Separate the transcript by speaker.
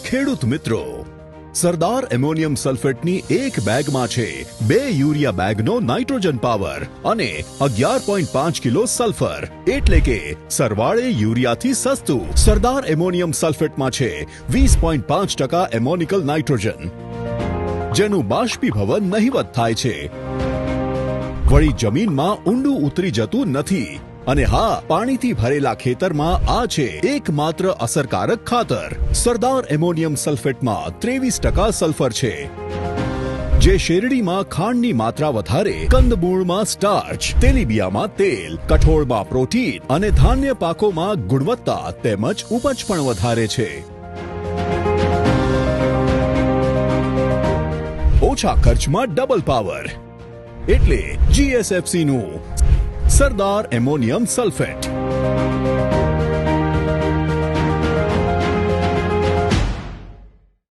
Speaker 1: ખેડૂત મિત્રો, સરદાર એમોનિયમ સલ્ફેટની એક બેગમાં છે 2 યુરિયા બેગનો નાઇટ્રોજન પાવર અને 11.5 કિલો સલ્ફર, એટલે કે સરવાળે યુરિયાથી સસ્તું. સરદાર એમોનિયમ સલ્ફેટમાં છે 20.5% એમોનિકલ નાઇટ્રોજન, જેનું બાષ્પીભવન નહિવત થાય છે. વળી જમીનમાં ઊંડું ઉતરી જતું નથી. અને હા, પાણીથી ભરેલા ખેતરમાં આ છે એકમાત્ર અસરકારક ખાતર. સરદાર એમોનિયમ સલ્ફેટમાં 23% સલ્ફર છે, જે શેરડીમાં ખાંડની માત્રા વધારે, કંદમૂળમાં સ્ટાર્ચ, તેલીબિયામાં તેલ, કઠોળમાં પ્રોટીન અને ધાન્ય પાકોમાં ગુણવત્તા તેમજ ઉપજ પણ વધારે છે. ઓછા ખર્ચમાં ડબલ પાવર, એટલે GSFC નું સરદાર એમોનિયમ સલ્ફેટ.